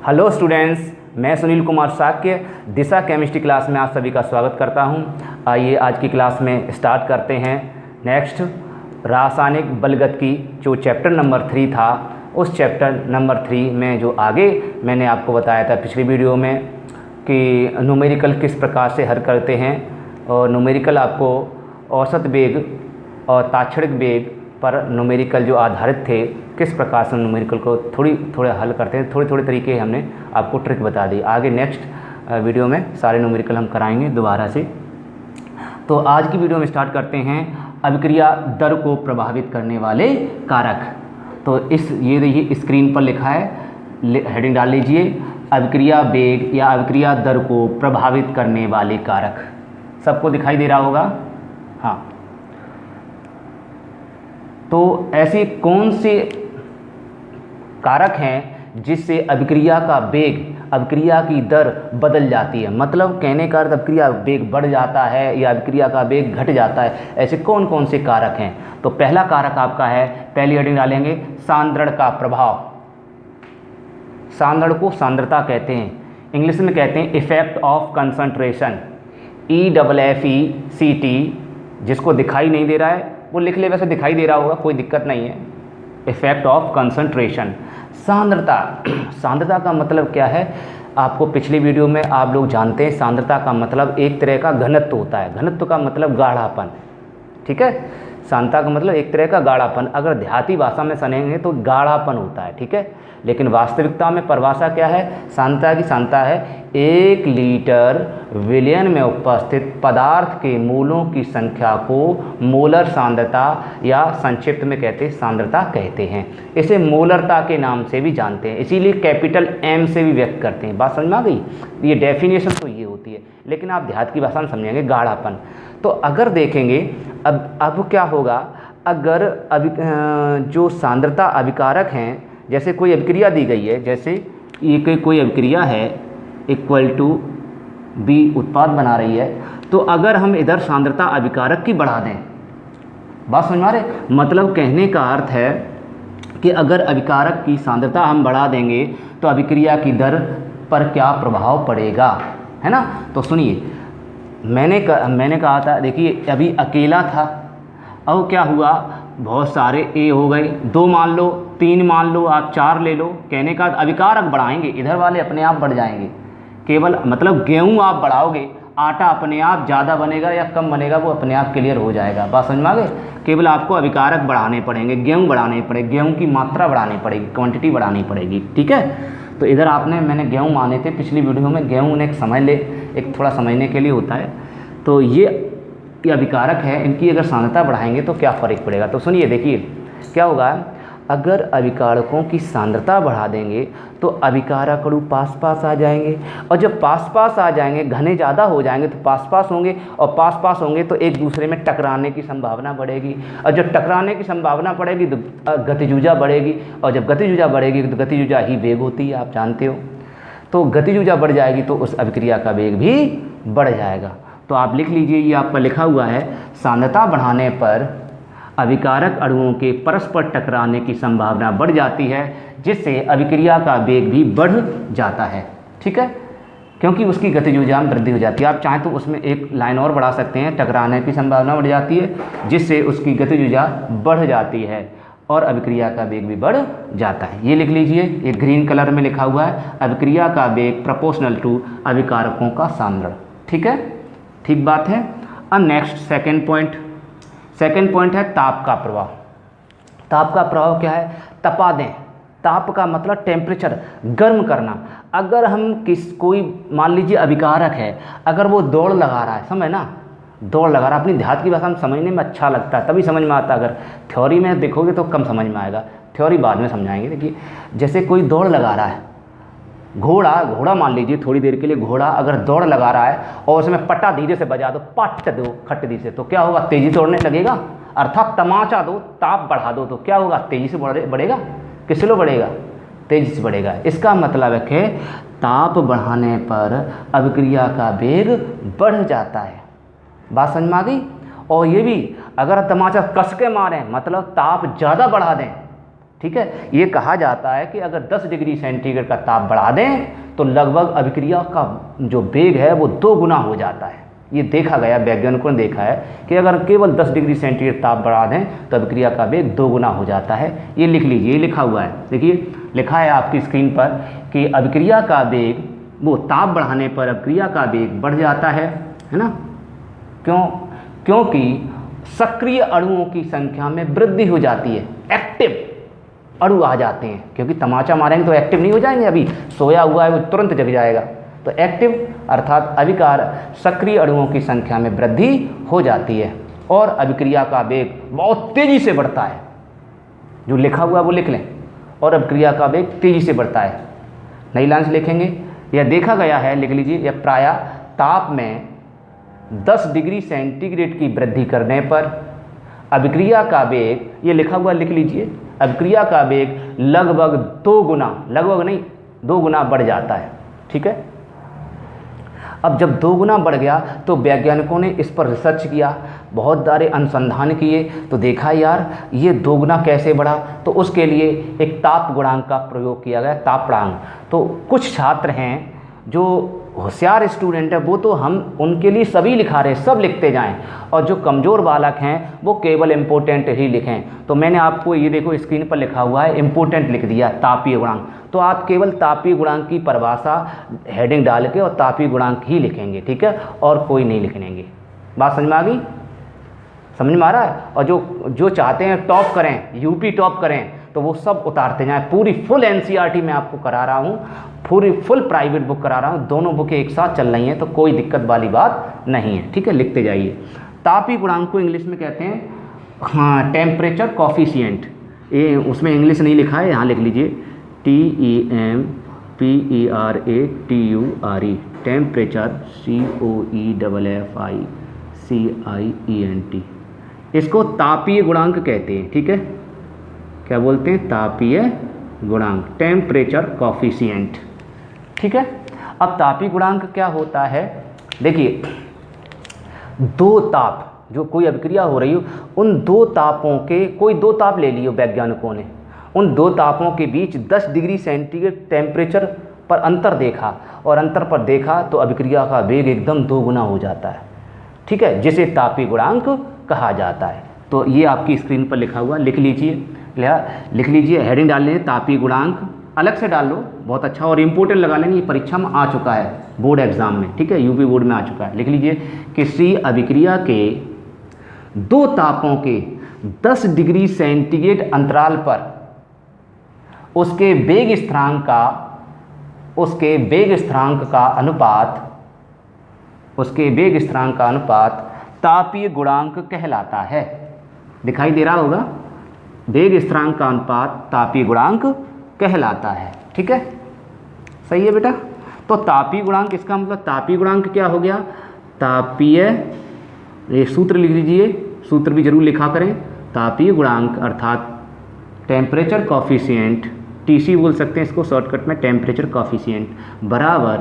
Hello students, मैं सुनील कुमार साक्य दिशा chemistry class में आप सभी का स्वागत करता हूं। आइए आज की क्लास में स्टार्ट करते हैं। नेक्स्ट रासायनिक बलगतिकी जो चैप्टर नंबर 3 था, उस चैप्टर नंबर 3 में जो आगे मैंने आपको बताया था पिछली वीडियो में कि न्यूमेरिकल किस प्रकार से हल करते हैं, और न्यूमेरिकल आपको औसत वेग और ताक्षणिक वेग पर न्यूमेरिकल जो आधारित थे, किस प्रकार से न्यूमेरिकल को थोड़ा हल करते हैं, थोड़े तरीके हमने आपको ट्रिक बता दी। आगे नेक्स्ट वीडियो में सारे न्यूमेरिकल हम कराएंगे दोबारा से। तो आज की वीडियो में स्टार्ट करते हैं अभिक्रिया दर को प्रभावित करने वाले कारक। तो ये देखिए स्क्रीन पर लिखा है, हेडिंग डाल लीजिए, अभिक्रिया वेग या अभिक्रिया दर को प्रभावित करने वाले कारक। सबको दिखाई दे रहा होगा? हाँ। तो ऐसे कौन से कारक हैं जिससे अभिक्रिया का वेग, अभिक्रिया की दर बदल जाती है? मतलब कहने का अर्थ अभिक्रिया वेग बढ़ जाता है या अभिक्रिया का वेग घट जाता है, ऐसे कौन कौन से कारक हैं? तो पहला कारक आपका है, पहली हेडिंग डालेंगे, सांद्रण का प्रभाव। सांद्रण को सांद्रता कहते हैं, इंग्लिश में कहते हैं इफेक्ट ऑफ कंसंट्रेशन, EFFECT। जिसको दिखाई नहीं दे रहा है वो लिख ले, वैसे दिखाई दे रहा होगा, कोई दिक्कत नहीं है। इफेक्ट ऑफ कंसंट्रेशन, सांद्रता। सांद्रता का मतलब क्या है? आपको पिछली वीडियो में आप लोग जानते हैं, सांद्रता का मतलब एक तरह का घनत्व होता है। घनत्व का मतलब गाढ़ापन, ठीक है। सांद्रता का मतलब एक तरह का गाढ़ापन, अगर देहाती भाषा में सुनेंगे तो गाढ़ापन होता है, ठीक है। लेकिन वास्तविकता में परिभाषा क्या है? सांद्रता की सांद्रता है 1 लीटर विलयन में उपस्थित पदार्थ के मोलों की संख्या को मोलर सांद्रता या संक्षिप्त में कहते हैं सांद्रता कहते हैं। इसे मोलरता के नाम से भी जानते हैं, इसीलिए कैपिटल M से भी व्यक्त करते हैं। बात समझ में आ गई? ये डेफिनेशन तो ये होती है, लेकिन आप देहात की भाषा में समझेंगे गाढ़ापन। तो अगर देखेंगे अब क्या होगा, अगर जो सांद्रता अभिकारक हैं, जैसे कोई अभिक्रिया दी गई है, जैसे ये कोई अभिक्रिया है इक्वल टू B उत्पाद बना रही है, तो अगर हम इधर सांद्रता अभिकारक की बढ़ा दें, बात समझ में आ रहे? मतलब कहने का अर्थ है कि अगर अभिकारक की सांद्रता हम बढ़ा देंगे तो अभिक्रिया की दर पर क्या प्रभाव पड़ेगा, है ना। तो सुनिए, मैंने कहा था, देखिए अभी अकेला था, अब क्या हुआ, बहुत सारे A हो गए, 2 मान लो, 3 मान लो, आप 4 ले लो। कहने का अभिकारक बढ़ाएंगे, इधर वाले अपने आप बढ़ जाएंगे। केवल मतलब गेहूँ आप बढ़ाओगे, आटा अपने आप ज़्यादा बनेगा या कम बनेगा वो अपने आप क्लियर हो जाएगा। बात समझ में आ गई? केवल आपको अभिकारक बढ़ाने पड़ेंगे, गेहूँ बढ़ाने पड़ेंगे, गेहूँ की मात्रा बढ़ानी पड़ेगी, क्वांटिटी बढ़ानी पड़ेगी, ठीक है। तो इधर मैंने गेहूँ माने थे पिछली वीडियो में, गेहूँ ने एक थोड़ा समझने के लिए होता है। तो ये अभिकारक है, इनकी अगर सांद्रता बढ़ाएंगे तो क्या फ़र्क पड़ेगा? तो सुनिए, देखिए क्या होगा, अगर अभिकारकों की सांद्रता बढ़ा देंगे तो अभिकारक अणु पास पास आ जाएंगे, और जब पास पास आ जाएंगे, घने ज़्यादा हो जाएंगे तो पास पास होंगे, और पास पास होंगे तो एक दूसरे में टकराने की संभावना बढ़ेगी, और जब टकराने की संभावना बढ़ेगी तो गतिज बढ़ेगी, और जब गतिज बढ़ेगी तो गतिज ही वेग होती है, आप जानते हो। तो गतिज बढ़ जाएगी तो उस अभिक्रिया का वेग भी बढ़ जाएगा। तो आप लिख लीजिए, ये आपका लिखा हुआ है, सांद्रता बढ़ाने पर अभिकारक अणुओं के परस्पर टकराने की संभावना बढ़ जाती है, जिससे अभिक्रिया का वेग भी बढ़ जाता है, ठीक है, क्योंकि उसकी गतिज ऊर्जा में वृद्धि हो जाती है। आप चाहें तो उसमें एक लाइन और बढ़ा सकते हैं, टकराने की संभावना बढ़ जाती है जिससे उसकी गतिज ऊर्जा बढ़ जाती है और अभिक्रिया का वेग भी बढ़ जाता है। ये लिख लीजिए, ये ग्रीन कलर में लिखा हुआ है, अभिक्रिया का वेग प्रोपोर्शनल टू अभिकारकों का सांद्रण, ठीक है, ठीक बात है। अब नेक्स्ट सेकंड पॉइंट है ताप का प्रभाव। ताप का प्रभाव क्या है? तपा दें। ताप का मतलब टेम्परेचर, गर्म करना। अगर हम कोई मान लीजिए अभिकारक है, अगर वो दौड़ लगा रहा है, समझ ना, दौड़ लगा रहा है, अपनी देहात की भाषा में समझने में अच्छा लगता है, तभी समझ में आता है। अगर थ्योरी में देखोगे तो कम समझ में आएगा, थ्योरी बाद में समझाएंगे। देखिए जैसे कोई दौड़ लगा रहा है, घोड़ा मान लीजिए, थोड़ी देर के लिए घोड़ा अगर दौड़ लगा रहा है और उसमें पट्टा धीरे से बजा दो, पट दो खट्टी से, तो क्या होगा? तेजी से दौड़ने लगेगा। अर्थात तमाचा दो, ताप बढ़ा दो, तो क्या होगा? तेजी से बढ़ेगा। किस स्लो बढ़ेगा? तेजी से बढ़ेगा। इसका मतलब है कि ताप बढ़ाने पर अभिक्रिया का वेग बढ़ जाता है। बात समझ में आ गई? और ये भी अगर तमाचा कस के मारें, मतलब ताप ज़्यादा बढ़ा दें, ठीक है। ये कहा जाता है कि अगर 10 डिग्री सेंटीग्रेड का ताप बढ़ा दें तो लगभग अभिक्रिया का जो वेग है वो 2 गुना हो जाता है। ये देखा गया, वैज्ञानिकों ने देखा है कि अगर केवल 10 डिग्री सेंटीग्रेड ताप बढ़ा दें तो अभिक्रिया का वेग 2 गुना हो जाता है। ये लिख लीजिए, ये लिखा हुआ है, देखिए लिखा है आपकी स्क्रीन पर कि अभिक्रिया का वेग, वो ताप बढ़ाने पर अभिक्रिया का वेग बढ़ जाता है ना। क्योंकि सक्रिय अणुओं की संख्या में वृद्धि हो जाती है, एक्टिव अणु आ जाते हैं, क्योंकि तमाचा मारेंगे तो एक्टिव नहीं हो जाएंगे, अभी सोया हुआ है वो तुरंत जग जाएगा। तो एक्टिव अर्थात अभिकार सक्रिय अणुओं की संख्या में वृद्धि हो जाती है और अभिक्रिया का वेग बहुत तेजी से बढ़ता है। जो लिखा हुआ वो लिख लें, और अभिक्रिया का वेग तेजी से बढ़ता है। नई लाइन से लिखेंगे, यह देखा गया है, लिख लीजिए, यह प्रायः ताप में 10 डिग्री सेंटीग्रेड की वृद्धि करने पर अभिक्रिया का वेग, ये लिखा हुआ लिख लीजिए, अभिक्रिया का वेग लगभग 2 गुना, लगभग नहीं 2 गुना बढ़ जाता है। ठीक है। अब जब 2 गुना बढ़ गया तो वैज्ञानिकों ने इस पर रिसर्च किया, बहुत सारे अनुसंधान किए, तो देखा यार ये 2 गुना कैसे बढ़ा। तो उसके लिए एक ताप गुणांक का प्रयोग किया गया, ताप गुणांक। तो कुछ छात्र हैं जो होशियार स्टूडेंट है वो तो हम उनके लिए सभी लिखा रहे, सब लिखते जाएं, और जो कमज़ोर बालक हैं वो केवल इम्पोर्टेंट ही लिखें। तो मैंने आपको ये देखो स्क्रीन पर लिखा हुआ है, इम्पोर्टेंट लिख दिया, तापीय गुणांक। तो आप केवल तापीय गुणांक की परिभाषा हेडिंग डाल के और तापीय गुणांक ही लिखेंगे, ठीक है, और कोई नहीं लिखेंगे। बात समझ में आ गई? समझ में आ रहा है? और जो चाहते हैं टॉप करें, यूपी टॉप करें, तो वो सब उतारते जाएं। पूरी फुल एनसीईआरटी मैं आपको करा रहा हूँ, पूरी फुल प्राइवेट बुक करा रहा हूँ, दोनों बुकें एक साथ चल रही हैं, तो कोई दिक्कत वाली बात नहीं है। ठीक है, लिखते जाइए। तापीय गुणांक को इंग्लिश में कहते हैं, हाँ, टेम्परेचर कॉफिशिएंट। ये उसमें इंग्लिश नहीं लिखा है, यहाँ लिख लीजिए, TEMPERATURE, टेम्परेचर, COEFFICIENT। इसको तापीय गुणांक कहते हैं। ठीक है, क्या बोलते हैं? तापीय गुणांक, टेम्परेचर कॉफिशिएंट। ठीक है। अब तापीय गुणांक क्या होता है? देखिए, 2 ताप, जो कोई अभिक्रिया हो रही हो, उन 2 तापों के, कोई 2 ताप ले लिए वैज्ञानिकों ने, उन 2 तापों के बीच 10 डिग्री सेंटीग्रेड टेम्परेचर पर अंतर देखा, और अंतर पर देखा तो अभिक्रिया का वेग एकदम 2 गुना हो जाता है। ठीक है, जिसे तापीय गुणांक कहा जाता है। तो ये आपकी स्क्रीन पर लिखा हुआ, लिख लीजिए, लिख लीजिए, हेडिंग डाल लीजिए, तापीय गुणांक अलग से डाल लो, बहुत अच्छा, और इम्पोर्टेंट लगा लेंगे, ये परीक्षा में आ चुका है बोर्ड एग्जाम में। ठीक है, यूपी बोर्ड में आ चुका है। लिख लीजिए, किसी अभिक्रिया के 2 तापों के 10 डिग्री सेंटीग्रेड अंतराल पर उसके वेग स्थिरांक का अनुपात तापीय गुणांक कहलाता है। दिखाई दे रहा होगा, वेग स्थिरांक का अनुपात तापीय गुणांक कहलाता है। ठीक है, सही है बेटा। तो तापीय गुणांक, इसका मतलब तापीय गुणांक क्या हो गया? तापीय, ये सूत्र लिख लीजिए, सूत्र भी जरूर लिखा करें। तापीय गुणांक अर्थात टेम्परेचर कॉफिशिएंट, TC बोल सकते हैं इसको शॉर्टकट में, टेम्परेचर कॉफिशिएंट बराबर,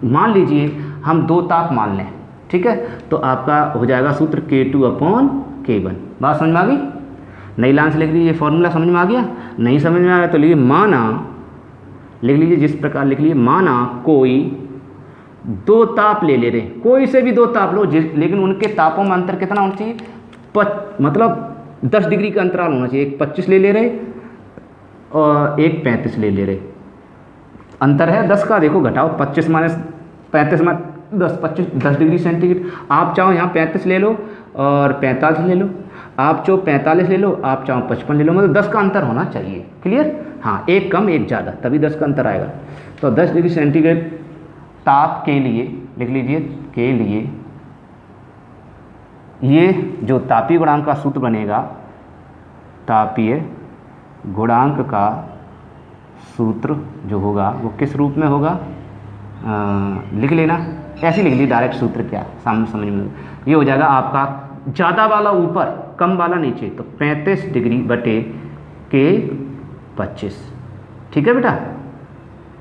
मान लीजिए हम 2 ताप मान लें। ठीक है, तो आपका हो जाएगा सूत्र K2/K1। बात समझ में आ गई? नई लाइन से लिख लीजिए, फॉर्मूला समझ में आ गया? नहीं समझ में आया तो लिखिए, माना, लिख लीजिए जिस प्रकार लिख लीजिए, माना कोई 2 ताप ले रहे, कोई से भी 2 ताप लो, लेकिन उनके तापों में अंतर कितना होना चाहिए? मतलब 10 डिग्री का अंतराल होना चाहिए। एक 25 ले रहे और एक 35 ले रहे, अंतर है 10 का। देखो घटाओ, 25 माइनस 35 में 10 डिग्री सेंटीग्रेड। आप चाहो यहाँ 35 ले लो और 45 ले लो, आप चाहो 45 ले लो, आप चाहो 55 ले लो, मतलब 10 का अंतर होना चाहिए। क्लियर? हाँ, एक कम एक ज़्यादा, तभी 10 का अंतर आएगा। तो 10 डिग्री सेंटीग्रेड ताप के लिए लिख लीजिए, के लिए ये जो तापीय गुणांक का सूत्र बनेगा, तापीय गुणांक का सूत्र जो होगा वो किस रूप में होगा? लिख लेना, ऐसे लिख लीजिए डायरेक्ट सूत्र, क्या सामने समझ में ये हो जाएगा आपका, ज़्यादा वाला ऊपर, कम वाला नीचे, तो 35 डिग्री बटे के 25। ठीक है बेटा,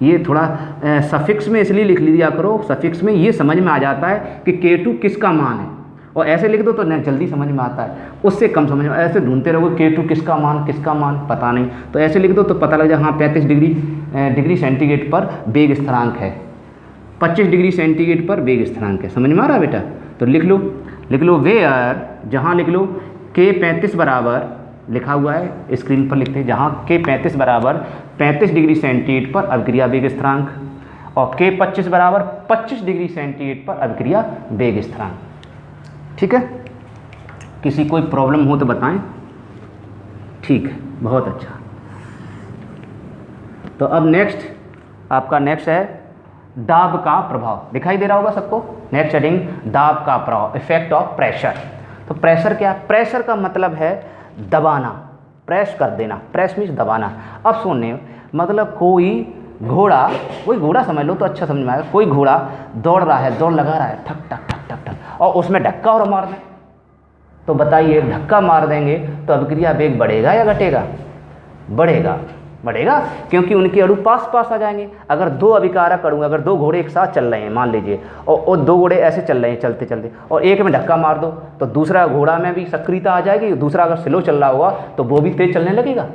ये थोड़ा सफिक्स में इसलिए लिख लिया करो, सफिक्स में ये समझ में आ जाता है कि K2 किसका मान है, और ऐसे लिख दो तो न जल्दी समझ में आता है, उससे कम समझ में, ऐसे ढूंढते रहोगे K2 किसका मान पता नहीं, तो ऐसे लिख दो तो पता लग जाए हाँ 35 डिग्री सेंटीग्रेड पर वेग स्थिरांक है, 25 डिग्री सेंटीग्रेड पर वेग स्थिरांक है। समझ में आ रहा है बेटा? तो लिख लो वेयर, जहाँ लिख लो K35 बराबर लिखा हुआ है स्क्रीन पर लिखते हैं, जहाँ K35 बराबर 35 डिग्री सेंटीग्रेड पर अभिक्रिया वेग स्थिरांक और K25 बराबर 25 डिग्री सेंटीग्रेड पर अभिक्रिया वेग स्थिरांक। ठीक है, किसी कोई प्रॉब्लम हो तो बताएं। ठीक है, बहुत अच्छा। तो अब आपका नेक्स्ट है दाब का प्रभाव। दिखाई दे रहा होगा सबको? नेक्स्ट हेडिंग दाब का प्रभाव, इफेक्ट ऑफ प्रेशर। तो प्रेशर क्या? प्रेशर का मतलब है दबाना, प्रेस कर देना, प्रेस मीन्स दबाना। अब सुनने मतलब कोई घोड़ा समझ लो तो अच्छा समझ में आएगा। कोई घोड़ा दौड़ रहा है, दौड़ लगा रहा है, ठक ठक ठक ठक ठक, और उसमें धक्का और मार दें, तो बताइए धक्का मार देंगे तो अभिक्रिया वेग बढ़ेगा या घटेगा? बढ़ेगा, क्योंकि उनके अणु पास आ जाएंगे। अगर दो अभिकारक अणु, अगर दो घोड़े एक साथ चल रहे हैं मान लीजिए, और दो घोड़े ऐसे चल रहे हैं चलते, और एक में धक्का मार दो तो दूसरा घोड़ा में भी सक्रियता आ जाएगी, दूसरा अगर स्लो चल रहा होगा तो वो भी तेज चलने लगेगा,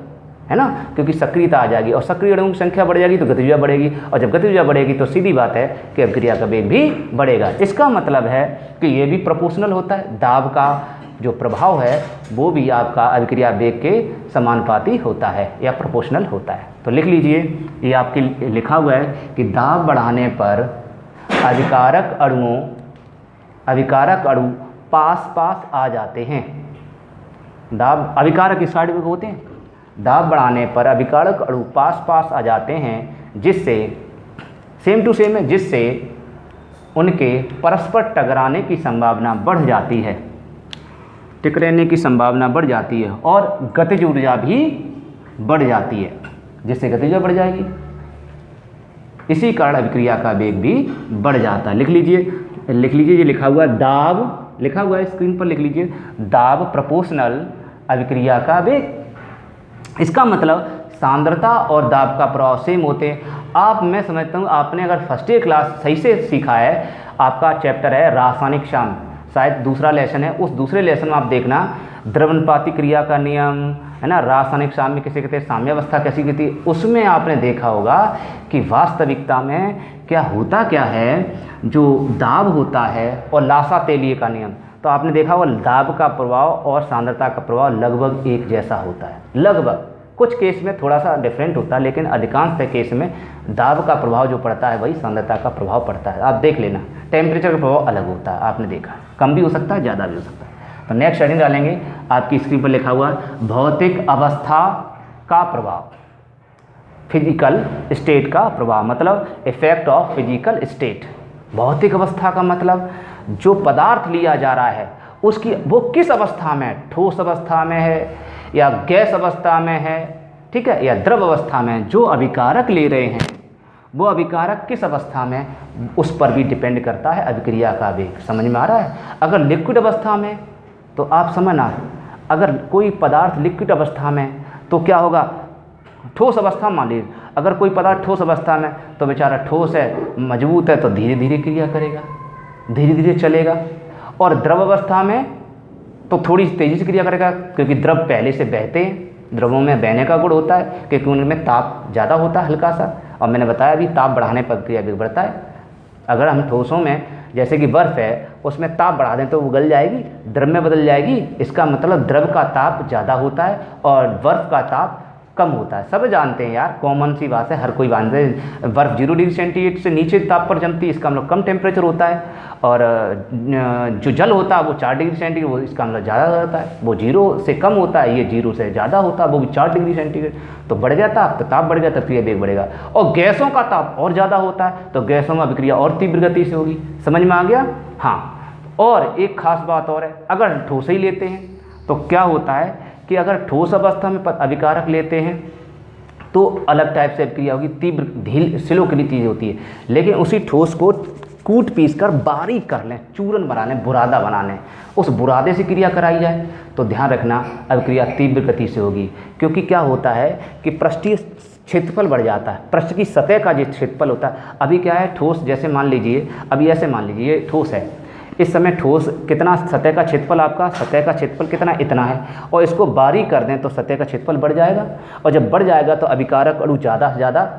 है ना, क्योंकि सक्रियता आ जाएगी, और सक्रिय अणुओं की संख्या बढ़ जाएगी तो गतिज बढ़ेगी, और जब गतिज बढ़ेगी तो सीधी बात है कि अभिक्रिया का वेग भी बढ़ेगा। इसका मतलब है कि ये भी प्रोपोर्शनल होता है, दाब का जो प्रभाव है वो भी आपका अभिक्रिया वेग के समानुपाती होता है या प्रोपोर्शनल होता है। तो लिख लीजिए, ये आपके लिखा हुआ है कि दाब बढ़ाने पर अभिकारक अणु पास आ जाते हैं। दाब अभिकारक इस साइड में होते हैं, दाब बढ़ाने पर अभिकारक अणु पास आ जाते हैं, जिससे सेम टू सेम है, जिससे उनके परस्पर टकराने की संभावना बढ़ जाती है, टकराने की संभावना बढ़ जाती है, और गतिज ऊर्जा भी बढ़ जाती है, जिससे गतिज ऊर्जा बढ़ जाएगी। इसी कारण अभिक्रिया का वेग भी बढ़ जाता है। लिख लीजिए ये लिखा हुआ दाब, लिखा हुआ है स्क्रीन पर, लिख लीजिए दाब प्रोपोर्शनल अभिक्रिया का वेग। इसका मतलब सांद्रता और दाब का प्रभाव सेम होते हैं। मैं समझता हूँ आपने अगर फर्स्ट ईयर क्लास सही से सीखा है, आपका चैप्टर है रासायनिक शाम, शायद दूसरा लेसन है, उस दूसरे लेसन में आप देखना द्रवणपाती क्रिया का नियम, है ना, रासायनिक साम्य किसे कहते हैं, साम्यावस्था कैसी कहती है, उसमें आपने देखा होगा कि वास्तविकता में क्या है, जो दाब होता है और लासा तेलिए का नियम, तो आपने देखा होगा दाब का प्रभाव और सांद्रता का प्रभाव लगभग एक जैसा होता है। लगभग, कुछ केस में थोड़ा सा डिफरेंट होता है, लेकिन अधिकांश केस में दाब का प्रभाव जो पड़ता है वही सांद्रता का प्रभाव पड़ता है। आप देख लेना, टेम्परेचर का प्रभाव अलग होता है, आपने देखा, कम भी हो सकता है, ज़्यादा भी हो सकता है। तो नेक्स्ट हेडिंग डालेंगे, आपकी स्क्रीन पर लिखा हुआ भौतिक अवस्था का प्रभाव, फिजिकल स्टेट का प्रभाव, मतलब इफेक्ट ऑफ फिजिकल स्टेट। भौतिक अवस्था का मतलब जो पदार्थ लिया जा रहा है उसकी वो किस अवस्था में, ठोस अवस्था में है या गैस अवस्था में है, ठीक है, या द्रव अवस्था में, जो अभिकारक ले रहे हैं वो अभिकारक किस अवस्था में, उस पर भी डिपेंड करता है अभिक्रिया का वेग। समझ में आ रहा है? अगर लिक्विड अवस्था में तो आप समझना, अगर कोई पदार्थ लिक्विड अवस्था में तो क्या होगा, ठोस अवस्था मान लीजिए, अगर कोई पदार्थ ठोस अवस्था में तो बेचारा ठोस है, मजबूत है, तो धीरे धीरे क्रिया करेगा, धीरे धीरे चलेगा, और द्रव अवस्था में तो थोड़ी तेज़ी से क्रिया करेगा, क्योंकि द्रव पहले से बहते हैं, द्रवों में बहने का गुण होता है, क्योंकि उनमें ताप ज़्यादा होता है हल्का सा, और मैंने बताया अभी ताप बढ़ाने पर क्रिया वेग बढ़ता है। अगर हम ठोसों में जैसे कि बर्फ़ है उसमें ताप बढ़ा दें तो वो गल जाएगी, द्रव में बदल जाएगी, इसका मतलब द्रव का ताप ज़्यादा होता है और बर्फ़ का ताप कम होता है। सब जानते हैं यार, कॉमन सी बात है, हर कोई जानते हैं, बर्फ़ 0 डिग्री सेंटीग्रेड से नीचे ताप पर जमती है, इसका मतलब कम टेम्परेचर होता है, और जो जल होता है वो 4 डिग्री सेंटीग्रेड, वो इसका मतलब ज़्यादा होता है, वो 0 से कम होता है, ये 0 से ज़्यादा होता है, वो भी 4 डिग्री सेंटीग्रेड, तो बढ़ गया ताप, तो ताप बढ़ गया तो क्रिया वेग बढ़ेगा। और गैसों का ताप और ज़्यादा होता है तो गैसों में अभिक्रिया और तीव्र गति से होगी। समझ में आ गया? हाँ, और एक खास बात और है, अगर ठोस ही लेते हैं तो क्या होता है कि अगर ठोस अवस्था में अभिकारक लेते हैं तो अलग टाइप से अभिक्रिया होगी, तीव्र ढील स्लो के लिए चीज़ होती है, लेकिन उसी ठोस को कूट पीस कर बारीक कर लें, चूरन बना लें, बुरादा बना लें, उस बुरादे से क्रिया कराई जाए तो ध्यान रखना अभिक्रिया तीव्र गति से होगी। क्योंकि क्या होता है कि पृष्ठीय क्षेत्रफल बढ़ जाता है, पृष्ठ की सतह का जो क्षेत्रफल होता है, अभी क्या है ठोस, जैसे मान लीजिए, अभी ऐसे मान लीजिए ये ठोस है, इस समय ठोस कितना, सतह का क्षेत्रफल आपका, सतह का क्षेत्रफल कितना, इतना है, और इसको बारीक कर दें तो सतह का क्षेत्रफल बढ़ जाएगा, और जब बढ़ जाएगा तो अभिकारक अणु ज़्यादा से ज़्यादा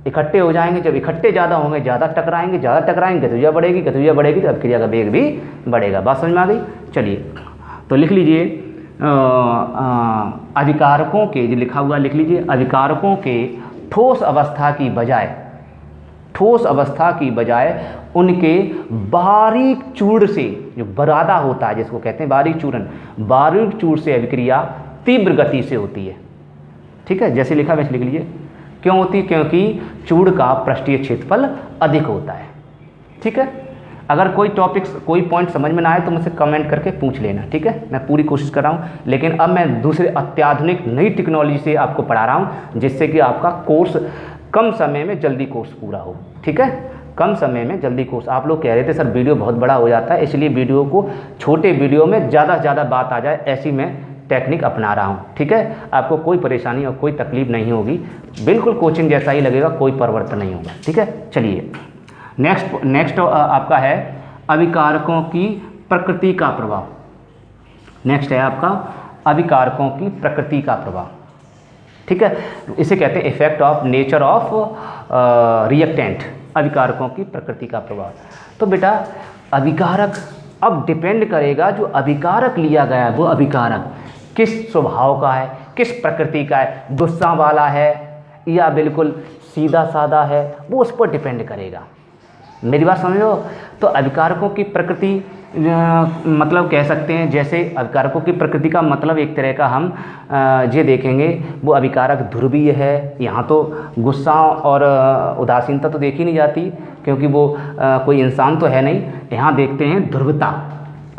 इकट्ठे हो जाएंगे। जब इकट्ठे ज़्यादा होंगे, ज़्यादा टकराएंगे, गतिज बढ़ेगी तो अभिक्रिया का वेग भी बढ़ेगा। बात समझ में आ गई? चलिए तो लिख लीजिए अभिकारकों के, जो लिखा हुआ लिख लीजिए, अभिकारकों के ठोस अवस्था की बजाय उनके बारीक चूर्ण से, जो बरादा होता है जिसको कहते हैं बारीक चूर्ण से अभिक्रिया तीव्र गति से होती है। ठीक है, जैसे लिखा वैसे लिख लीजिए। क्यों होती है? क्योंकि चूर्ण का पृष्ठीय क्षेत्रफल अधिक होता है। ठीक है, अगर कोई टॉपिक्स, कोई पॉइंट समझ में ना आए तो मुझसे कमेंट करके पूछ लेना। ठीक है, मैं पूरी कोशिश कर रहा हूँ, लेकिन अब मैं दूसरे अत्याधुनिक नई टेक्नोलॉजी से आपको पढ़ा रहा हूँ, जिससे कि आपका कोर्स कम समय में जल्दी कोर्स पूरा हो। ठीक है, कम समय में जल्दी कोर्स। आप लोग कह रहे थे सर वीडियो बहुत बड़ा हो जाता है, इसलिए वीडियो को छोटे वीडियो में ज़्यादा से ज़्यादा बात आ जाए, ऐसी मैं टेक्निक अपना रहा हूँ। ठीक है, आपको कोई परेशानी और कोई तकलीफ नहीं होगी, बिल्कुल कोचिंग जैसा ही लगेगा, कोई परिवर्तन नहीं होगा। ठीक है, चलिए नेक्स्ट आपका है अभिकारकों की प्रकृति का प्रभाव। नेक्स्ट है आपका अभिकारकों की प्रकृति का प्रभाव। ठीक है, इसे कहते हैं effect of nature of reactant, अभिकारकों की प्रकृति का प्रभाव। तो बेटा अभिकारक अब डिपेंड करेगा, जो अभिकारक लिया गया है वो अभिकारक किस स्वभाव का है, किस प्रकृति का है, गुस्सा वाला है या बिल्कुल सीधा साधा है, वो उस पर डिपेंड करेगा। मेरी बात समझो? तो अभिकारकों की प्रकृति मतलब कह सकते हैं, जैसे अभिकारकों की प्रकृति का मतलब एक तरह का हम ये देखेंगे, वो अभिकारक ध्रुवीय है। यहाँ तो गुस्सा और उदासीनता तो देखी नहीं जाती, क्योंकि वो कोई इंसान तो है नहीं। यहाँ देखते हैं ध्रुवता,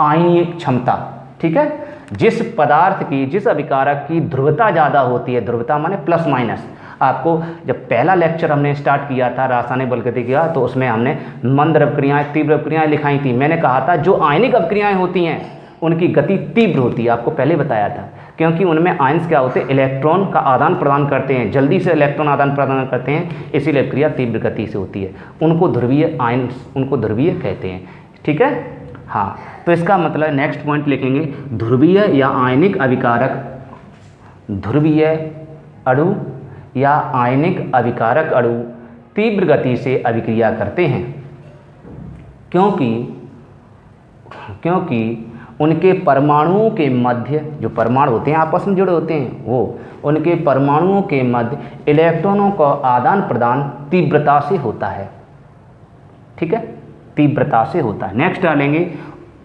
आयनीय क्षमता। ठीक है, जिस पदार्थ की, जिस अभिकारक की ध्रुवता ज़्यादा होती है, ध्रुवता माने प्लस माइनस। आपको जब पहला लेक्चर हमने स्टार्ट किया था रासायनिक बलगतिकी का, तो उसमें हमने मंद अभिक्रियाएँ, तीव्र अभिक्रियाएँ लिखाई थी। मैंने कहा था जो आयनिक अभिक्रियाएँ होती हैं उनकी गति तीव्र होती है, आपको पहले बताया था, क्योंकि उनमें आयंस क्या होते हैं, इलेक्ट्रॉन का आदान प्रदान करते हैं, जल्दी से इलेक्ट्रॉन आदान प्रदान करते हैं, इसीलिए अभिक्रिया तीव्र गति से होती है। उनको ध्रुवीय आयंस, उनको ध्रुवीय कहते हैं। ठीक है, हाँ, तो इसका मतलब नेक्स्ट पॉइंट लिखेंगे, ध्रुवीय या आयनिक अभिकारक, ध्रुवीय अणु या आयनिक अभिकारक अणु तीव्र गति से अभिक्रिया करते हैं, क्योंकि उनके परमाणुओं के मध्य, जो परमाणु होते हैं आपस में जुड़े होते हैं, वो उनके परमाणुओं के मध्य इलेक्ट्रॉनों का आदान प्रदान तीव्रता से होता है। ठीक है, तीव्रता से होता है। नेक्स्ट डालेंगे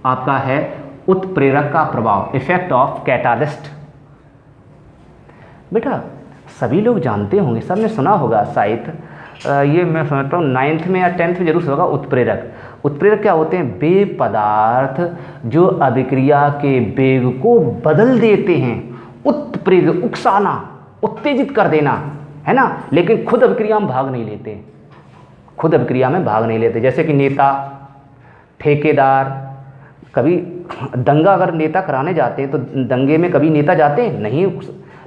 आपका है उत्प्रेरक का प्रभाव, इफेक्ट ऑफ कैटालिस्ट। बेटा सभी लोग जानते होंगे, सबने सुना होगा शायद, ये मैं समझता हूँ 9th में या 10th में जरूर होगा। उत्प्रेरक क्या होते हैं? वे पदार्थ जो अभिक्रिया के वेग को बदल देते हैं। उत्प्रेरक, उकसाना, उत्तेजित कर देना, है ना, लेकिन खुद अभिक्रिया में भाग नहीं लेते, खुद अभिक्रिया में भाग नहीं लेते। जैसे कि नेता, ठेकेदार, कभी दंगा अगर नेता कराने जाते हैं तो दंगे में कभी नेता जाते हैं नहीं,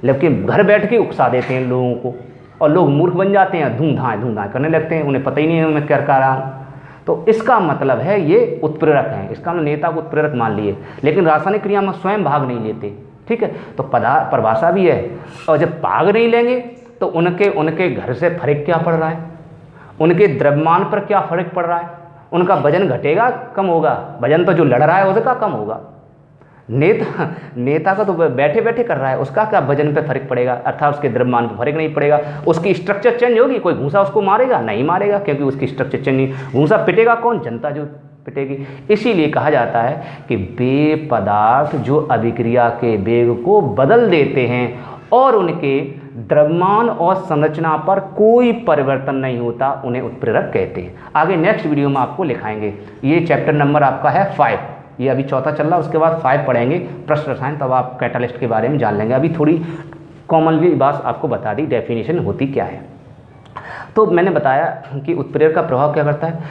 लेकिन घर बैठ के उकसा देते हैं लोगों को, और लोग मूर्ख बन जाते हैं, धूम-धाम करने लगते हैं, उन्हें पता ही नहीं है मैं क्या कर रहा हूँ। तो इसका मतलब है ये उत्प्रेरक हैं, इसका मतलब नेता को उत्प्रेरक मान लिए, लेकिन रासायनिक क्रिया में स्वयं भाग नहीं लेते। ठीक है, तो परिभाषा भी है। और जब भाग नहीं लेंगे तो उनके घर से फर्क क्या पड़ रहा है, उनके द्रव्यमान पर क्या फर्क पड़ रहा है, उनका वजन घटेगा कम होगा, वजन तो जो लड़ रहा है उसका कम होगा। नेता का तो बैठे बैठे कर रहा है, उसका क्या वजन पे फर्क पड़ेगा, अर्थात उसके द्रव्यमान पे फर्क नहीं पड़ेगा। उसकी स्ट्रक्चर चेंज होगी, कोई घूसा उसको मारेगा नहीं मारेगा, क्योंकि उसकी स्ट्रक्चर चेंज नहीं। घूसा पिटेगा कौन? जनता जो पिटेगी। इसीलिए कहा जाता है कि वे पदार्थ जो अभिक्रिया के वेग को बदल देते हैं और उनके द्रव्यमान और संरचना पर कोई परिवर्तन नहीं होता, उन्हें उत्प्रेरक कहते हैं। आगे नेक्स्ट वीडियो में आपको लिखाएंगे। ये चैप्टर नंबर आपका है 5, ये अभी चौथा चल रहा है, उसके बाद 5 पढ़ेंगे प्रश्न रसायन, तब आप कैटालिस्ट के बारे में जान लेंगे। अभी थोड़ी कॉमनली बात आपको बता दी, डेफिनेशन होती क्या है। तो मैंने बताया कि उत्प्रेरक का प्रभाव क्या करता है।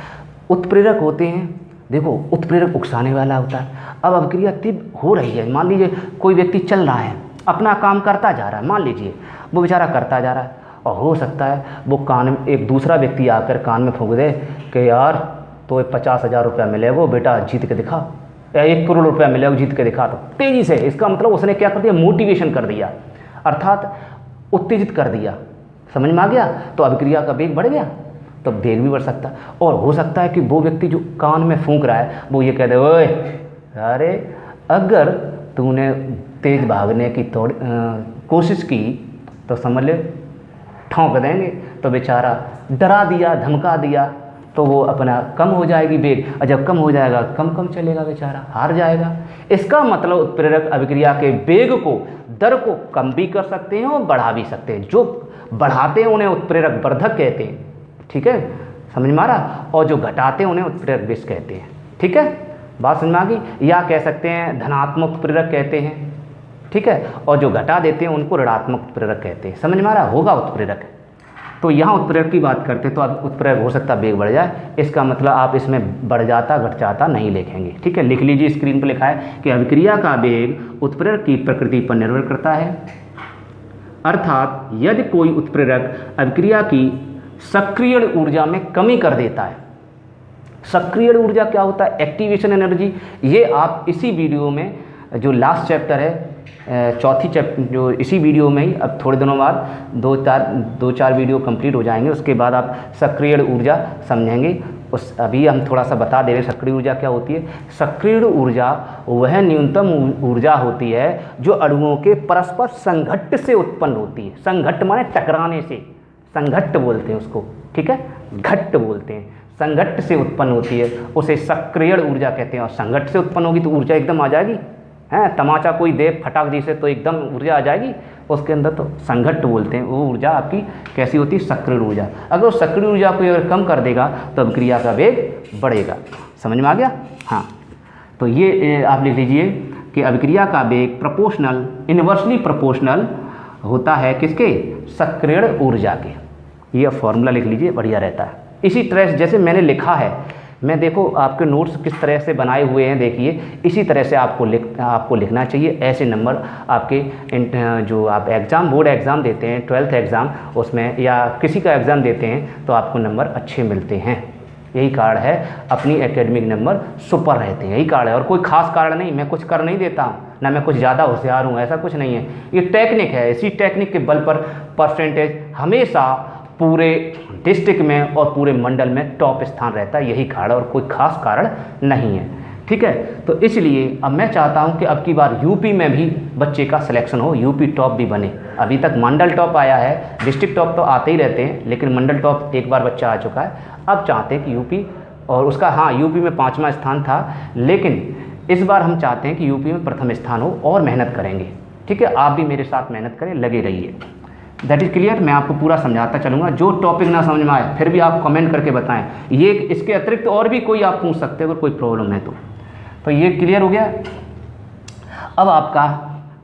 उत्प्रेरक होते हैं, देखो उत्प्रेरक उकसाने वाला होता है। अब अभिक्रिया तीव्र हो रही है, मान लीजिए कोई व्यक्ति चल रहा है, अपना काम करता जा रहा है, मान लीजिए वो बेचारा करता जा रहा है, और हो सकता है वो कान में एक दूसरा व्यक्ति आकर कान में फूंक दे कि यार तो 50,000 रुपया मिलेगा बेटा, जीत के दिखा, या 1 करोड़ रुपया मिलेगा, जीत के दिखा। तो तेज़ी से, इसका मतलब उसने क्या कर दिया, मोटिवेशन कर दिया, अर्थात उत्तेजित कर दिया। समझ में आ गया? तो अभिक्रिया का वेग बढ़ गया, तो वेग भी बढ़ सकता है। और हो सकता है कि वो व्यक्ति जो कान में फूंक रहा है वो ये कह दे, ओए अरे अगर तूने तेज़ भागने की कोशिश की तो समझ ले ठोंक देंगे। तो बेचारा डरा दिया, धमका दिया, तो वो अपना कम हो जाएगी वेग, और जब कम हो जाएगा कम चलेगा, बेचारा हार जाएगा। इसका मतलब उत्प्रेरक अभिक्रिया के वेग को, दर को कम भी कर सकते हैं और बढ़ा भी सकते हैं। जो बढ़ाते हैं उन्हें उत्प्रेरक वर्धक कहते हैं, ठीक है, समझ में आ रहा, और जो घटाते हैं उन्हें उत्प्रेरक विष कहते हैं, ठीक है, बात समझ में आ गई। या कह सकते हैं धनात्मक उत्प्रेरक कहते हैं, ठीक है, और जो घटा देते हैं उनको ऋणात्मक उत्प्रेरक कहते हैं। समझ में आ रहा होगा उत्प्रेरक। तो यहाँ उत्प्रेरक की बात करते हैं, तो अब उत्प्रेरक हो सकता है वेग बढ़ जाए, इसका मतलब आप इसमें बढ़ जाता घट जाता नहीं लिखेंगे, ठीक है। लिख लीजिए, स्क्रीन पर लिखा है कि अभिक्रिया का वेग उत्प्रेरक की प्रकृति पर निर्भर करता है, अर्थात यदि कोई उत्प्रेरक अभिक्रिया की सक्रिय ऊर्जा में कमी कर देता है। सक्रिय ऊर्जा क्या होता है? Activation energy. ये आप इसी वीडियो में, जो लास्ट चैप्टर है, चौथी चैप्टर, जो इसी वीडियो में ही, अब थोड़े दिनों बाद दो चार वीडियो कंप्लीट हो जाएंगे, उसके बाद आप सक्रिय ऊर्जा समझेंगे। अभी हम थोड़ा सा बता दे रहे सक्रिय ऊर्जा क्या होती है। सक्रिय ऊर्जा वह न्यूनतम ऊर्जा होती है जो अणुओं के परस्पर संघट्ट से उत्पन्न होती है। संघट्ट माने टकराने से, संघट्ट बोलते हैं उसको, ठीक है, घट्ट बोलते हैं, संघट्ट से उत्पन्न होती है, उसे सक्रिय ऊर्जा कहते हैं। और संघट्ट से उत्पन्न होगी तो ऊर्जा एकदम आ जाएगी, हैं, तमाचा कोई दे फटाक दी से तो एकदम ऊर्जा आ जाएगी उसके अंदर, तो संघट्ट बोलते हैं। वो ऊर्जा आपकी कैसी होती है? सक्रिय ऊर्जा। अगर वो सक्रिय ऊर्जा को अगर कम कर देगा तो अभिक्रिया का वेग बढ़ेगा। समझ में आ गया? हाँ, तो ये आप लिख लीजिए कि अभिक्रिया का वेग प्रोपोर्शनल, इन्वर्सली प्रोपोर्शनल होता है किसके? सक्रिय ऊर्जा के। ये फॉर्मूला लिख लीजिए, बढ़िया रहता है। इसी तरह से जैसे मैंने लिखा है, मैं देखो आपके नोट्स किस तरह से बनाए हुए हैं, देखिए इसी तरह से आपको लिखना चाहिए। ऐसे नंबर आपके जो आप एग्ज़ाम, बोर्ड एग्ज़ाम देते हैं, 12th एग्ज़ाम, उसमें या किसी का एग्ज़ाम देते हैं तो आपको नंबर अच्छे मिलते हैं। यही कारण है, अपनी एकेडमिक नंबर सुपर रहते हैं, यही कारण है। और कोई खास कारण नहीं, मैं कुछ कर नहीं देता हूँ, ना मैं कुछ ज़्यादा होशियार हूँ, ऐसा कुछ नहीं है। ये टेक्निक है, इसी टेक्निक के बल पर परसेंटेज हमेशा पूरे डिस्ट्रिक्ट में और पूरे मंडल में टॉप स्थान रहता है, यही कारण, और कोई खास कारण नहीं है, ठीक है। तो इसलिए अब मैं चाहता हूं कि अब की बार यूपी में भी बच्चे का सिलेक्शन हो, यूपी टॉप भी बने। अभी तक मंडल टॉप आया है, डिस्ट्रिक्ट टॉप तो आते ही रहते हैं, लेकिन मंडल टॉप एक बार बच्चा आ चुका है। अब चाहते हैं कि यूपी, और उसका हाँ यूपी में 5वां स्थान था, लेकिन इस बार हम चाहते हैं कि यूपी में प्रथम स्थान हो, और मेहनत करेंगे, ठीक है। आप भी मेरे साथ मेहनत करें, लगे रहिए। That is clear. मैं आपको पूरा समझाता चलूँगा, जो टॉपिक ना समझ में आए फिर भी आप कमेंट करके बताएं। ये इसके अतिरिक्त और भी कोई आप पूछ सकते हो अगर कोई प्रॉब्लम है तो ये क्लियर हो गया। अब आपका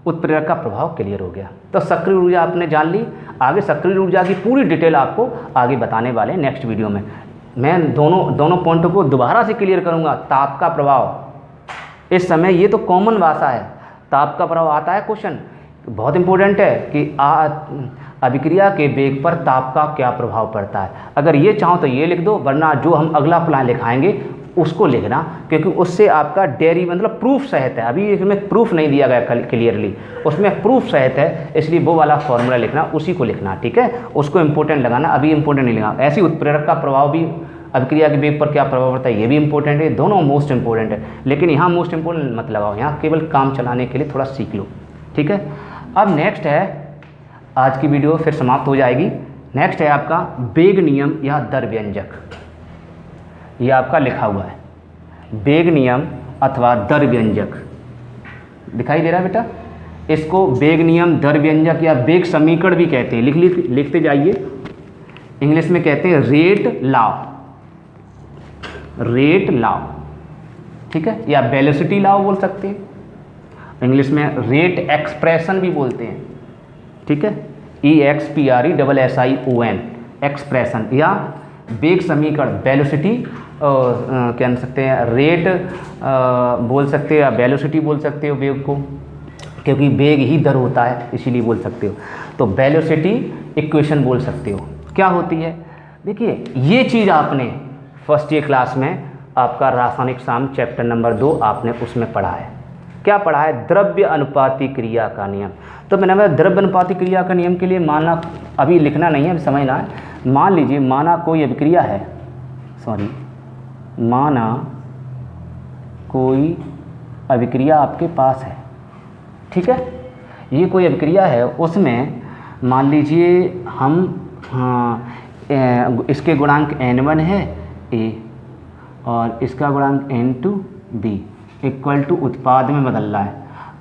उत्प्रेरक का प्रभाव क्लियर हो गया। तो सक्रिय ऊर्जा आपने जान ली। आगे सक्रिय ऊर्जा की पूरी डिटेल आपको आगे बताने वाले हैं नेक्स्ट वीडियो में। मैं दोनों पॉइंटों को दोबारा से क्लियर करूँगा। ताप का प्रभाव, इस समय ये तो कॉमन भाषा है, ताप का प्रभाव आता है क्वेश्चन, बहुत इंपॉर्टेंट है कि अभिक्रिया के वेग पर ताप का क्या प्रभाव पड़ता है। अगर ये चाहो तो ये लिख दो, वरना जो हम अगला प्लान लिखाएंगे उसको लिखना, क्योंकि उससे आपका डेरी मतलब प्रूफ सहित है। अभी इसमें प्रूफ नहीं दिया गया क्लियरली, उसमें प्रूफ सहित है, इसलिए वो वाला फॉर्मूला लिखना, उसी को लिखना, ठीक है। उसको इंपॉर्टेंट लगाना, अभी इंपॉर्टेंट नहीं लगाना। ऐसे उत्प्रेरक का प्रभाव भी, अभिक्रिया के वेग पर क्या प्रभाव पड़ता है, ये भी इंपॉर्टेंट है। दोनों मोस्ट इंपॉर्टेंट है, लेकिन यहाँ मोस्ट इंपॉर्टेंट मत लगाओ, यहाँ केवल काम चलाने के लिए थोड़ा सीख लो, ठीक है। अब नेक्स्ट है, आज की वीडियो फिर समाप्त हो जाएगी। नेक्स्ट है आपका वेग नियम या दर व्यंजक। ये आपका लिखा हुआ है, वेग नियम अथवा दर व्यंजक, दिखाई दे रहा है बेटा। इसको वेग नियम, दर व्यंजक या वेग समीकरण भी कहते हैं। लिखते जाइए। इंग्लिश में कहते हैं रेट लॉ, रेट लॉ, ठीक है, या वेलोसिटी लॉ बोल सकते हैं। इंग्लिश में रेट एक्सप्रेशन भी बोलते हैं, ठीक है, EXPRESSION, एक्सप्रेशन या वेग समीकरण, वेलोसिटी कह सकते हैं, रेट बोल सकते हो या वेलोसिटी बोल सकते हो वेग को, क्योंकि वेग ही दर होता है इसीलिए बोल सकते हो। तो वेलोसिटी इक्वेशन बोल सकते हो। क्या होती है, देखिए ये चीज़ आपने फर्स्ट ईयर क्लास में आपका रासायनिक साम चैप्टर नंबर 2 आपने उसमें पढ़ा है। क्या पढ़ा है? द्रव्य अनुपाती क्रिया का नियम। तो मैंने बताया द्रव्य अनुपाती क्रिया का नियम के लिए माना, अभी लिखना नहीं है, अभी समझना है। मान लीजिए माना कोई अभिक्रिया है, माना कोई अभिक्रिया आपके पास है, ठीक है। ये कोई अभिक्रिया है, उसमें मान लीजिए हम इसके गुणांक n1 है A और इसका गुणांक n2 B इक्वल टू उत्पाद में बदल रहा है।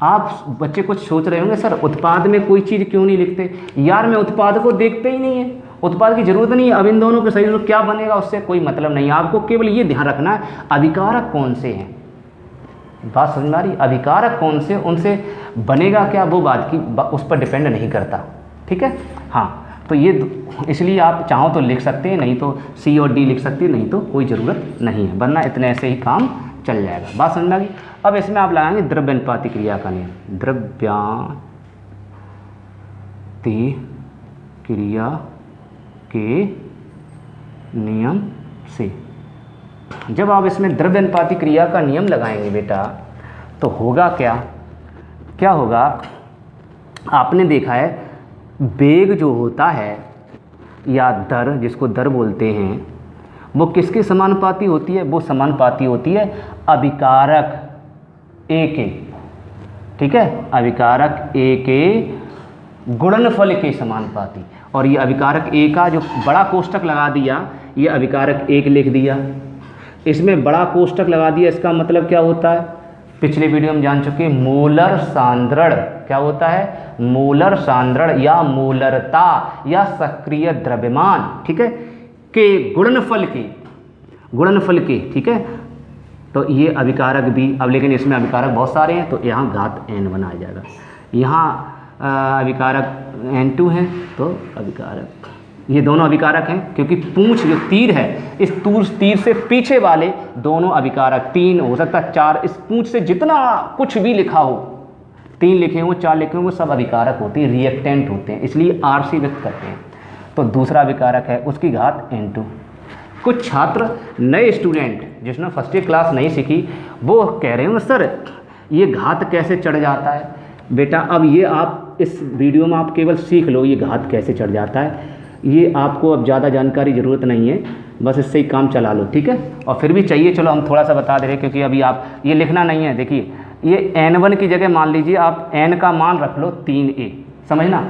आप बच्चे कुछ सोच रहे होंगे, सर उत्पाद में कोई चीज़ क्यों नहीं लिखते? यार मैं उत्पाद को देखते ही नहीं है, उत्पाद की जरूरत नहीं है। अब इन दोनों के सही से क्या बनेगा उससे कोई मतलब नहीं है। आपको केवल ये ध्यान रखना है अभिकारक कौन से हैं। बात समझ में आ रही? अभिकारक कौन से, उनसे बनेगा क्या, वो बात की उस पर डिपेंड नहीं करता, ठीक है। हाँ, तो ये इसलिए आप चाहो तो लिख सकते हैं, नहीं तो C और D लिख सकते हैं, नहीं तो कोई ज़रूरत नहीं है, वरना इतने ऐसे ही काम चल जाएगा। बात समझ में आ गई? अब इसमें आप लगाएंगे द्रव्यानुपाती क्रिया का नियम। द्रव्यानुपाती क्रिया के नियम से जब आप इसमें द्रव्यानुपाती क्रिया का नियम लगाएंगे बेटा, तो होगा क्या होगा? आपने देखा है वेग जो होता है या दर, जिसको दर बोलते हैं, वो किसके समानुपाती होती है? वो समानुपाती होती है अभिकारक A के, ठीक है, अभिकारक A के गुणनफल के समानुपाती। और ये अभिकारक A का जो बड़ा कोष्टक लगा दिया, ये अभिकारक 1 लिख दिया, इसमें बड़ा कोष्टक लगा दिया, इसका मतलब क्या होता है? पिछले वीडियो में जान चुके, मोलर सांद्रण। क्या होता है? मोलर सांद्रण या मोलरता या सक्रिय द्रव्यमान, ठीक है, के गुणनफल के, ठीक है। तो ये अभिकारक भी, अब लेकिन इसमें अभिकारक बहुत सारे हैं, तो यहाँ घात n1 आ जाएगा। यहाँ अभिकारक n2 है, तो अभिकारक, ये दोनों अभिकारक हैं, क्योंकि पूंछ जो तीर है, इस तीर से पीछे वाले दोनों अभिकारक, 3 हो सकता है 4, इस पूंछ से जितना कुछ भी लिखा हो, 3 लिखे हो 4 लिखे हो, वो सब अभिकारक होते हैं, रिएक्टेंट होते हैं, इसलिए R से व्यक्त करते हैं। तो दूसरा अभिकारक है, उसकी घात n2। कुछ छात्र नए स्टूडेंट जिसने फर्स्ट ईयर क्लास नहीं सीखी, वो कह रहे हो सर ये घात कैसे चढ़ जाता है? बेटा अब ये आप इस वीडियो में आप केवल सीख लो ये घात कैसे चढ़ जाता है। ये आपको अब ज़्यादा जानकारी ज़रूरत नहीं है, बस इससे ही काम चला लो, ठीक है। और फिर भी चाहिए, चलो हम थोड़ा सा बता दे रहे हैं, क्योंकि अभी आप ये लिखना नहीं है। देखिए ये n1 की जगह मान लीजिए आप n का मान रख लो 3a, समझना।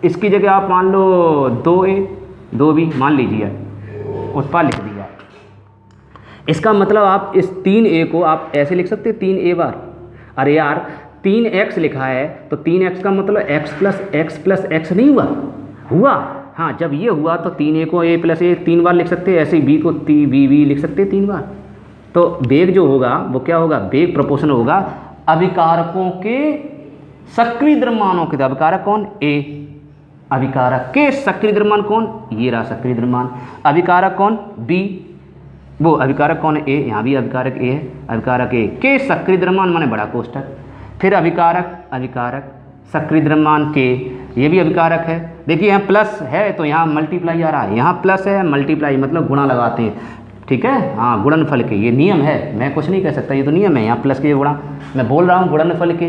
इसकी जगह आप मान लो 2a 2b मान लीजिए, उत्पाद लिख दिया। इसका मतलब आप इस 3a को आप ऐसे लिख सकते 3a बार। अरे यार 3x लिखा है, तो 3x का मतलब x + x नहीं हुआ? हाँ, जब ये हुआ तो 3a को a + a 3 बार लिख सकते हैं, ऐसे ही b को b लिख सकते हैं 3 बार। तो वेग जो होगा वो क्या होगा? वेग प्रोपोर्शनल होगा अभिकारकों के सक्रिय द्रव्यमानों के। अभिकारक कौन? A। अभिकारक के सक्रिय द्रव्यमान कौन? ये रहा सक्रिय द्रव्यमान। अभिकारक कौन? B। वो अभिकारक कौन है? A। यहाँ भी अभिकारक A है। अभिकारक A के सक्रिय द्रव्यमान माने बड़ा कोष्टक। फिर अभिकारक सक्रिय द्रव्यमान के, ये भी अभिकारक है। देखिए यहाँ प्लस है तो यहाँ मल्टीप्लाई आ रहा है, यहाँ प्लस है मल्टीप्लाई मतलब गुणा लगाते हैं, ठीक है। हाँ, गुणनफल के, ये नियम है, मैं कुछ नहीं कह सकता, ये तो नियम है। यहाँ प्लस के गुणा, मैं बोल रहा हूँ गुणनफल के।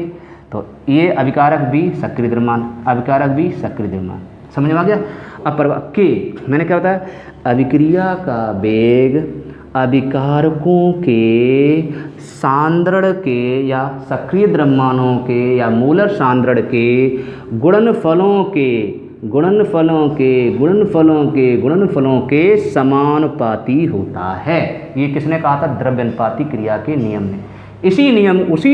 तो ये अभिकारक भी सक्रिय द्रव्यमान, अभिकारक भी सक्रिय द्रव्यमान, समझ में आ गया। अब के मैंने क्या बताया? अभिक्रिया का वेग अभिकारकों के सांद्रण के या सक्रिय द्रव्यमानों के या मोलर सांद्रण के गुणनफलों के समानुपाती होता है। ये किसने कहा था? द्रव्यानुपाती क्रिया के नियम ने। उसी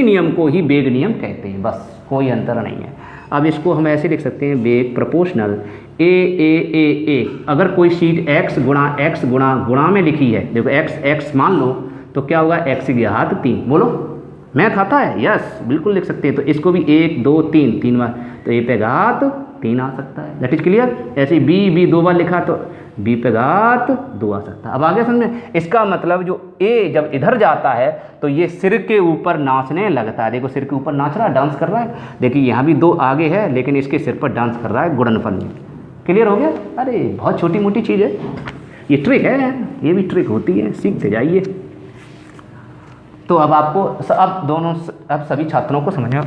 नियम को ही वेग नियम कहते हैं, बस कोई अंतर नहीं है। अब इसको हम ऐसे लिख सकते हैं, वेग प्रोपोर्शनल ए। अगर कोई शीट x गुणा में लिखी है, देखो x मान लो, तो क्या होगा? x की घात 3। बोलो मैं खाता है? यस, बिल्कुल लिख सकते हैं। तो इसको भी 1 2 3 बार, तो a पे घात 3 आ सकता है। That is clear. ऐसे b 2 बार लिखा तो b पे घात 2 आ सकता है। अब आगे समझ में? इसका मतलब जो a जब इधर जाता है तो ये सिर के ऊपर नाचने लगता है। देखो सिर के ऊपर नाच रहा है, डांस कर रहा है। देखिए यहाँ भी 2 आगे है, लेकिन इसके सिर पर डांस कर रहा है गुणनफल में। क्लियर हो गया? अरे बहुत छोटी मोटी चीज़ है, ये ट्रिक है, ये भी ट्रिक होती है, सीखते जाइए। तो अब आपको अब सभी छात्रों को समझ में,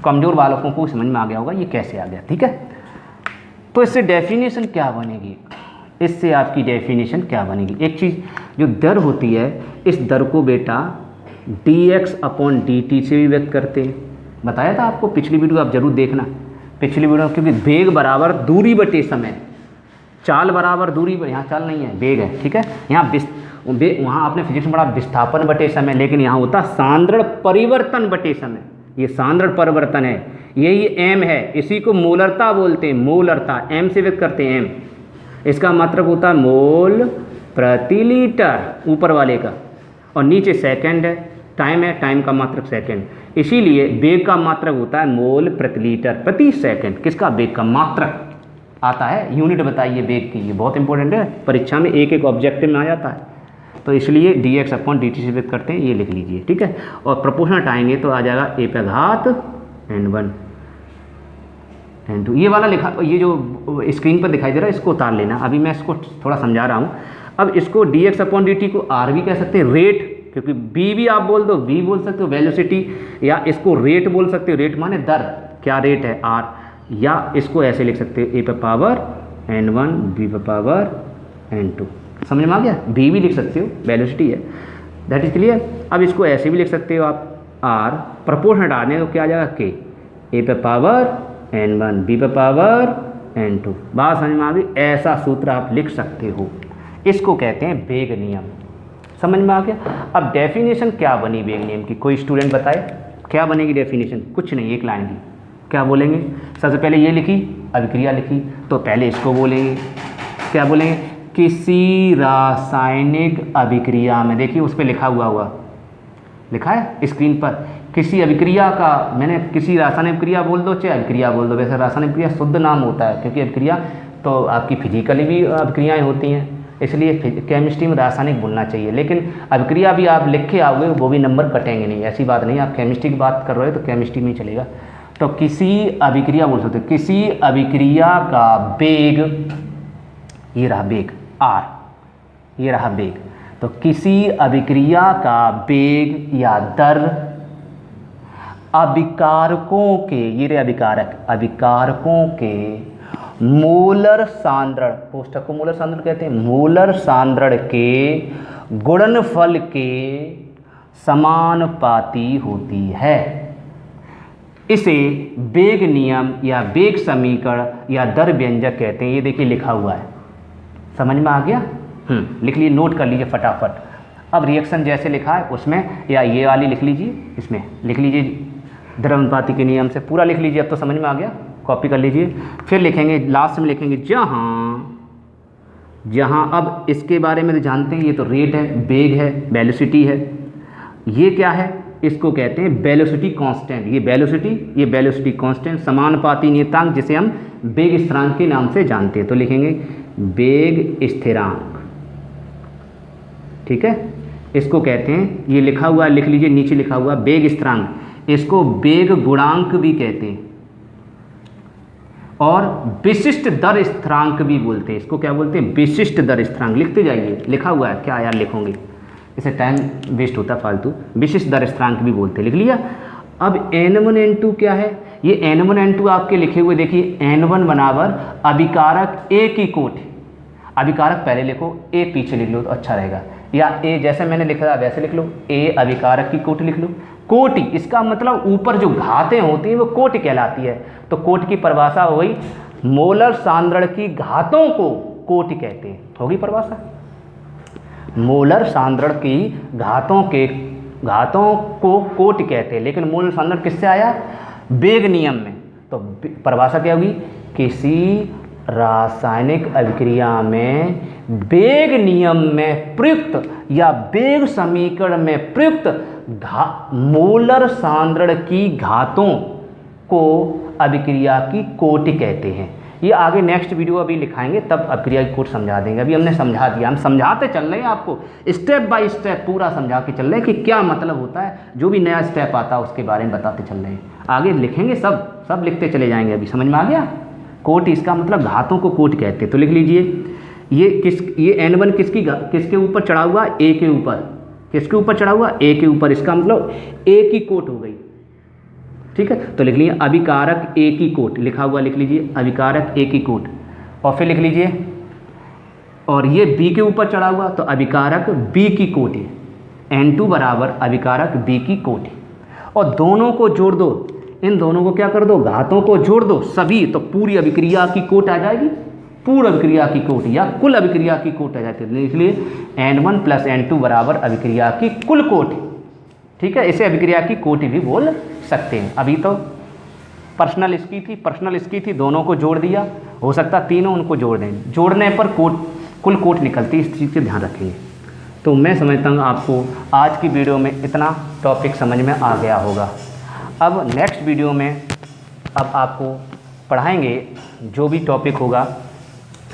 कमज़ोर बालकों को समझ में आ गया होगा ये कैसे आ गया। ठीक है, तो इससे डेफिनेशन क्या बनेगी, इससे आपकी डेफिनेशन क्या बनेगी। एक चीज़ जो दर होती है, इस दर को बेटा dx/dt से भी व्यक्त करते हैं। बताया था आपको, पिछली वीडियो आप जरूर देखना, पिछली वीडियो, क्योंकि वेग बराबर दूरी बटे समय, चाल बराबर दूरी, यहाँ चाल नहीं है, वेग है। ठीक है, यहाँ वहाँ आपने फिजिक्स में पढ़ा विस्थापन बटे समय, लेकिन यहाँ होता सांद्रण परिवर्तन बटे समय। ये सांद्रण परिवर्तन है, यही एम है, इसी को मोलरता बोलते हैं, मोलरता, एम से व्यक्त करते हैं एम। इसका मात्रक होता है मोल प्रति लीटर ऊपर वाले का, और नीचे सेकंड है, टाइम है, टाइम का मात्रक सेकंड। इसीलिए वेग का मात्रक होता है मोल प्रति लीटर प्रति सेकंड। किसका? वेग का मात्रक आता है, यूनिट बताइए वेग की, ये बहुत इंपॉर्टेंट है, परीक्षा में एक एक ऑब्जेक्टिव में आ जाता है। तो इसलिए dx/dt से व्यक्त करते हैं, ये लिख लीजिए। ठीक है, और प्रोपोर्शनल हटाएंगे तो आ जाएगा a पे घात n1 n2। ये वाला लिखा, ये जो स्क्रीन पर दिखाई दे रहा है इसको उतार लेना, अभी मैं इसको थोड़ा समझा रहा हूँ। अब इसको dx/dt को r भी कह सकते हैं, रेट, क्योंकि b भी आप बोल दो, v बोल सकते हो वेलोसिटी, या इसको रेट बोल सकते हो, रेट माने दर, क्या रेट है r, या इसको ऐसे लिख सकते हो a पे पावर n1 b पे पावर n2। समझ में आ गया? v भी लिख सकते हो, वेलोसिटी है, दैट इज क्लियर। अब इसको ऐसे भी लिख सकते हो आप, r प्रपोर्शन हटाने तो क्या आ जाएगा k, a पे पावर n1 b पे पावर n2। बात समझ में आ गई? ऐसा सूत्र आप लिख सकते हो, इसको कहते हैं वेग नियम। समझ में आ गया? अब डेफिनेशन क्या बनी वेग नियम की, कोई स्टूडेंट बताए क्या बनेगी डेफिनेशन? कुछ नहीं, एक लाइन की। क्या बोलेंगे? सबसे पहले ये लिखी, अभिक्रिया लिखी, तो पहले इसको बोलेंगे, क्या बोलेंगे? किसी रासायनिक अभिक्रिया में, देखिए उस पर लिखा हुआ लिखा है स्क्रीन पर, किसी अभिक्रिया का, मैंने किसी रासायनिक अभिक्रिया बोल दो चाहे अभिक्रिया बोल दो, वैसे रासायनिक अभिक्रिया शुद्ध नाम होता है, क्योंकि अभिक्रिया तो आपकी फिजिकली भी अभिक्रियाएँ होती हैं, इसलिए केमिस्ट्री में रासायनिक बोलना चाहिए। लेकिन अभिक्रिया भी आप लिख के आओगे, वो भी नंबर कटेंगे नहीं, ऐसी बात नहीं। आप केमिस्ट्री की बात कर रहे हो तो केमिस्ट्री में ही चलेगा। तो किसी अभिक्रिया बोल सकते हो, किसी अभिक्रिया का वेग, ये रहा वेग r, ये रहा वेग, तो किसी अभिक्रिया का वेग या दर अभिकारकों के, ये रहे अभिकारक, अभिकारकों के मोलर सांद्रण, कोष्ठक को मोलर सांद्रण कहते हैं, मोलर सांद्रण के गुणनफल के समानुपाती होती है। इसे वेग नियम या वेग समीकरण या दर व्यंजक कहते हैं। ये देखिए लिखा हुआ है, समझ में आ गया? लिख लीजिए, नोट कर लीजिए फटाफट। अब रिएक्शन जैसे लिखा है उसमें, या ये वाली लिख लीजिए, इसमें लिख लीजिए द्रव्यानुपाती के नियम से, पूरा लिख लीजिए। अब तो समझ में आ गया, कॉपी कर लीजिए। फिर लिखेंगे, लास्ट में लिखेंगे जहाँ अब इसके बारे में तो जानते हैं, ये तो रेट है, वेग है, वेलोसिटी है, ये क्या है? इसको कहते हैं वेलोसिटी कांस्टेंट। ये वेलोसिटी कांस्टेंट, समानुपाती नियतांक, जिसे हम वेग स्थिरांक के नाम से जानते हैं। तो लिखेंगे वेग स्थिरांक, ठीक है, इसको कहते हैं, ये लिखा हुआ है, लिख लीजिए, नीचे लिखा हुआ वेग स्थिरांक, इसको वेग गुणांक भी कहते हैं, और विशिष्ट दर स्थिरांक भी बोलते हैं। इसको क्या बोलते हैं? विशिष्ट दर स्थिरांक। लिखते जाइए, लिखा हुआ है, क्या यार लिखोगे, इससे टाइम वेस्ट होता फालतू। विशिष्ट दर स्थिरांक भी बोलते हैं, लिख लिया। अब n1 n2 क्या है? ये n1 n2 आपके लिखे हुए देखिए, n1 बराबर अभिकारक a की कोटि, अभिकारक पहले लिखो, a पीछे लिख लो तो अच्छा रहेगा, या a जैसे मैंने लिखा वैसे लिख लो, a अभिकारक की कोटि लिख लो। कोटि, इसका मतलब ऊपर जो घातें होती हैं वो कोटि कहलाती है। तो कोटि की परिभाषा हो गई, मोलर सांद्रण की घातों को कोटि कहते हैं, होगी परिभाषा। मोलर सांद्रण की घातों को कोटि कहते हैं, लेकिन मोलर सांद्रण किससे आया? वेग नियम में। तो परिभाषा क्या होगी? किसी रासायनिक अभिक्रिया में वेग नियम में प्रयुक्त या वेग समीकरण में प्रयुक्त मोलर सांद्रण की घातों को अभिक्रिया की कोटि कहते हैं। ये आगे नेक्स्ट वीडियो अभी लिखाएंगे, तब अभिक्रिया की कोटि समझा देंगे। अभी हमने समझा दिया, हम समझाते चल रहे हैं आपको, स्टेप बाय स्टेप पूरा समझा के चल रहे हैं कि क्या मतलब होता है, जो भी नया स्टेप आता है उसके बारे में बताते चल रहे हैं। आगे लिखेंगे, सब लिखते चले जाएंगे। अभी समझ में आ गया? कोटि, इसका मतलब घातों को कोटि कहते हैं। तो लिख लीजिए, ये n1 किसके ऊपर चढ़ा हुआ? a के ऊपर, किसके ऊपर चढ़ा हुआ, ए के ऊपर, इसका मतलब ए की कोट हो गई। ठीक है, तो लिख लीजिए अभिकारक ए की कोट, लिखा हुआ लिख लीजिए अभिकारक ए की कोट, और फिर लिख लीजिए, और ये बी के ऊपर चढ़ा हुआ तो अभिकारक बी की कोट है, N2 बराबर अभिकारक बी की कोट है। और दोनों को जोड़ दो, इन दोनों को क्या कर दो, घातों को जोड़ दो सभी, तो पूरी अभिक्रिया की कोट आ जाएगी, पूर्ण अभिक्रिया की कोट या कुल अभिक्रिया की कोट आ जाती है। इसलिए N1 प्लस N2 बराबर अभिक्रिया की कुल कोट। ठीक है, इसे अभिक्रिया की कोटि भी बोल सकते हैं। अभी तो पर्सनल इसकी थी, दोनों को जोड़ दिया, हो सकता तीनों उनको जोड़ दें, जोड़ने पर कोट कुल कोट निकलती है, इस चीज़ से ध्यान रखेंगे। तो मैं समझता हूँ आपको आज की वीडियो में इतना टॉपिक समझ में आ गया होगा। अब नेक्स्ट वीडियो में अब आपको पढ़ाएंगे जो भी टॉपिक होगा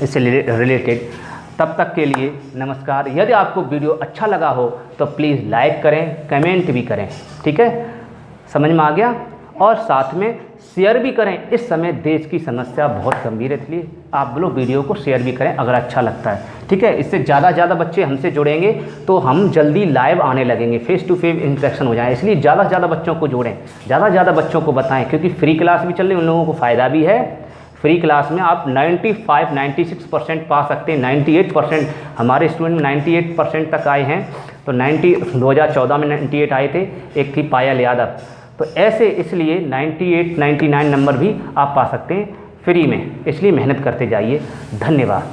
इससे रिलेटेड। तब तक के लिए नमस्कार। यदि आपको वीडियो अच्छा लगा हो तो प्लीज़ लाइक करें, कमेंट भी करें। ठीक है, समझ में आ गया, और साथ में शेयर भी करें। इस समय देश की समस्या बहुत गंभीर है, इसलिए आप लोग वीडियो को शेयर भी करें अगर अच्छा लगता है। ठीक है, इससे ज़्यादा बच्चे हमसे जुड़ेंगे तो हम जल्दी लाइव आने लगेंगे, फेस टू फेस इंटरेक्शन हो जाए। इसलिए ज़्यादा से ज़्यादा बच्चों को जोड़ें, ज़्यादा बच्चों को बताएं, क्योंकि फ्री क्लास भी चल रही है, उन लोगों को फ़ायदा भी है। फ्री क्लास में आप 95-96% पा सकते हैं। 98% हमारे स्टूडेंट 98% तक आए हैं। तो 2014 में 98 आए थे, एक थी पायल यादव। तो ऐसे इसलिए 98-99 नंबर भी आप पा सकते हैं फ्री में, इसलिए मेहनत करते जाइए। धन्यवाद।